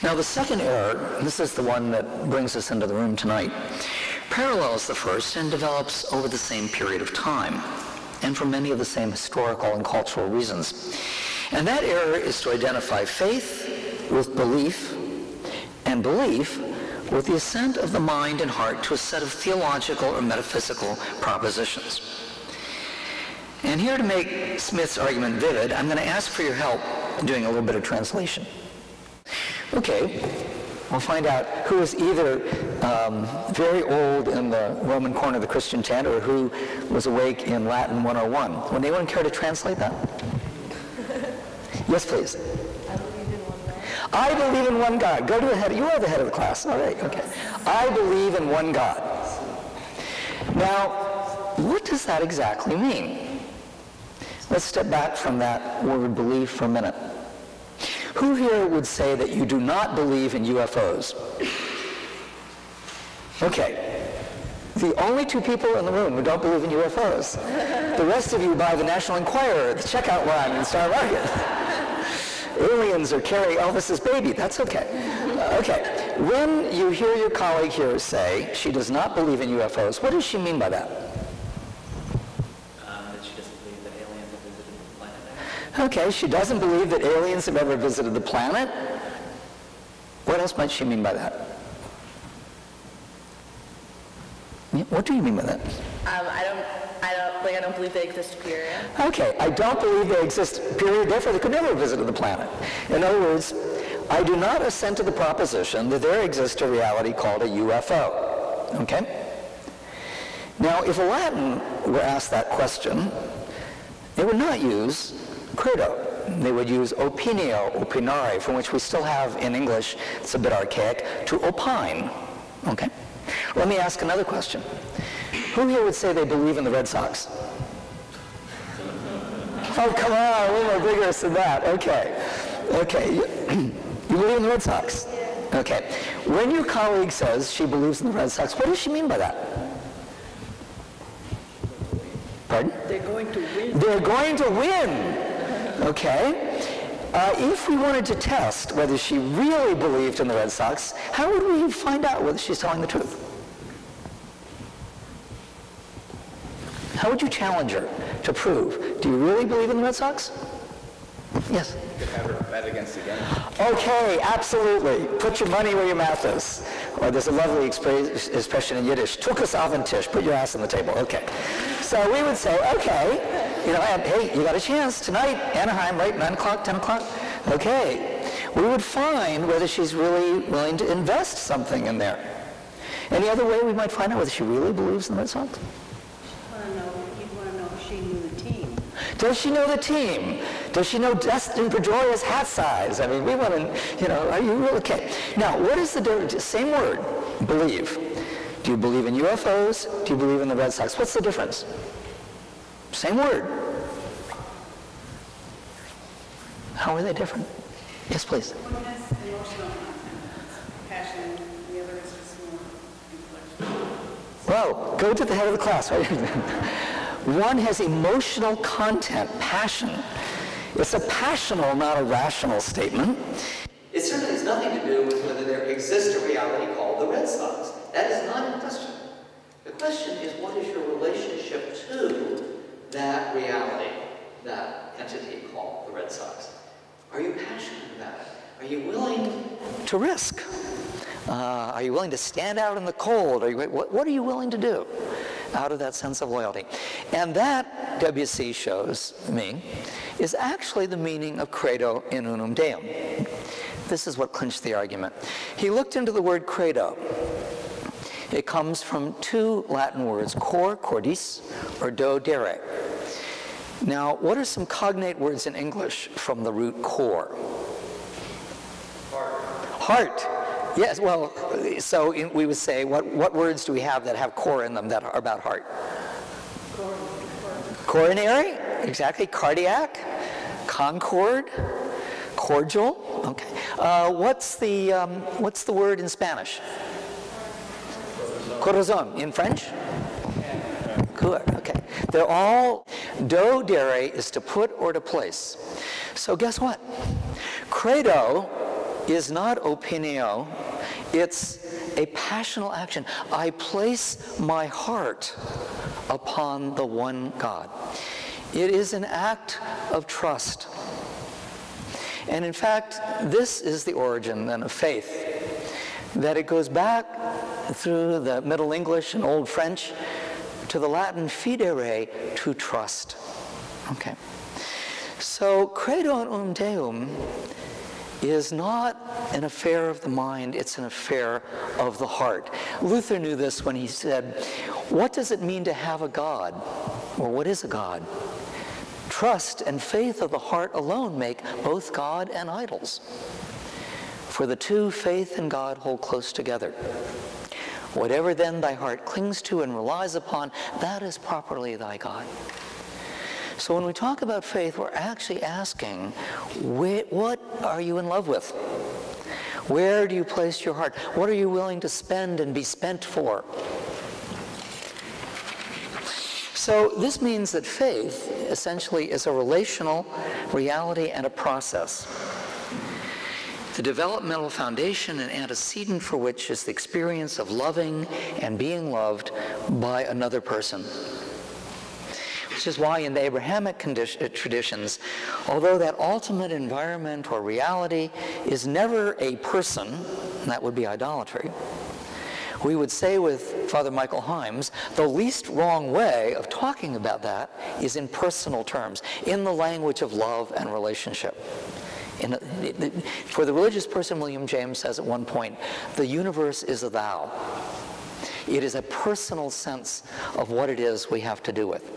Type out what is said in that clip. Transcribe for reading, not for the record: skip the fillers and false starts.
Now the second error, and this is the one that brings us into the room tonight, parallels the first and develops over the same period of time and for many of the same historical and cultural reasons. And that error is to identify faith with belief and belief with the assent of the mind and heart to a set of theological or metaphysical propositions. And here to make Smith's argument vivid, I'm going to ask for your help in doing a little bit of translation. Okay, we'll find out who is either very old in the Roman corner of the Christian tent or who was awake in Latin 101. Would anyone care to translate that? Yes, please. I believe in one God. Go to the head. You are the head of the class. All right, okay. I believe in one God. Now, what does that exactly mean? Let's step back from that word belief for a minute. Who here would say that you do not believe in UFOs? Okay. The only two people in the room who don't believe in UFOs. The rest of you buy the National Enquirer, the checkout line in Star Market. Aliens are carrying Elvis's baby. That's okay. Okay. When you hear your colleague here say she does not believe in UFOs, what does she mean by that? That she doesn't believe that aliens have visited the planet. Okay, she doesn't believe that aliens have ever visited the planet. What else might she mean by that? What do you mean by that? I don't believe they exist, period. Okay, I don't believe they exist, period. Therefore, they could never have visited the planet. In other words, I do not assent to the proposition that there exists a reality called a UFO. Okay? Now, if a Latin were asked that question, they would not use credo. They would use opinio, opinare, from which we still have in English, it's a bit archaic, to opine. Okay? Let me ask another question. Who here would say they believe in the Red Sox? Oh, come on, a little more vigorous than that. Okay. Okay. You believe in the Red Sox? Okay. When your colleague says she believes in the Red Sox, what does she mean by that? Pardon? They're going to win. They're going to win. Okay. If we wanted to test whether she really believed in the Red Sox, how would we find out whether she's telling the truth? How would you challenge her to prove? Do you really believe in the Red Sox? Yes? You could have her bet against the game. Okay, absolutely. Put your money where your mouth is. Or there's a lovely expression in Yiddish, tukas auf den Tisch, put your ass on the table. Okay. So we would say, okay, hey, you got a chance tonight, Anaheim, right, 9 o'clock, 10 o'clock? Okay. We would find whether she's really willing to invest something in there. Any other way we might find out whether she really believes in the Red Sox? You'd want to know if she knew the team. Does she know the team? Does she know Dustin Pedroia's hat size? I mean, we want to, are you really? Okay. Now, what is the difference? Same word, believe. Do you believe in UFOs? Do you believe in the Red Sox? What's the difference? Same word. How are they different? Yes, please. One has emotional passion, the other is just more intellectual. Well, go to the head of the class, right? One has emotional content, passion. It's a passional, not a rational statement. It certainly has nothing to do with whether there exists a reality called the Red Sox. That is not in question. The question is, what is your relationship to that reality, that entity called the Red Sox? Are you passionate about it? Are you willing to risk? Are you willing to stand out in the cold? What are you willing to do out of that sense of loyalty? And that, WC shows me, is actually the meaning of credo in unum deum. This is what clinched the argument. He looked into the word credo. It comes from two Latin words, cor, cordis, or do, dere. Now, what are some cognate words in English from the root cor? Heart. Yes, well, so we would say, what words do we have that have core in them that are about heart? Coronary, exactly. Cardiac, concord, cordial. Okay. What's the word in Spanish? Corazon. In French? Good. Okay. They're all do dere is to put or to place. So guess what? Credo is not opinio, it's a passional action. I place my heart upon the one God. It is an act of trust. And in fact, this is the origin then of faith, that it goes back through the Middle English and Old French to the Latin fidere, to trust. Okay. So credo in unum Deum is not an affair of the mind, it's an affair of the heart. Luther knew this when he said, what does it mean to have a God? Or what is a God? Trust and faith of the heart alone make both God and idols. For the two, faith and God, hold close together. Whatever then thy heart clings to and relies upon, that is properly thy God. So when we talk about faith, we're actually asking, what are you in love with? Where do you place your heart? What are you willing to spend and be spent for? So this means that faith essentially is a relational reality and a process. The developmental foundation and antecedent for which is the experience of loving and being loved by another person. Which is why in the Abrahamic traditions, although that ultimate environment or reality is never a person, and that would be idolatry, we would say with Father Michael Himes, the least wrong way of talking about that is in personal terms, in the language of love and relationship. For the religious person, William James says at one point, the universe is a thou. It is a personal sense of what it is we have to do with.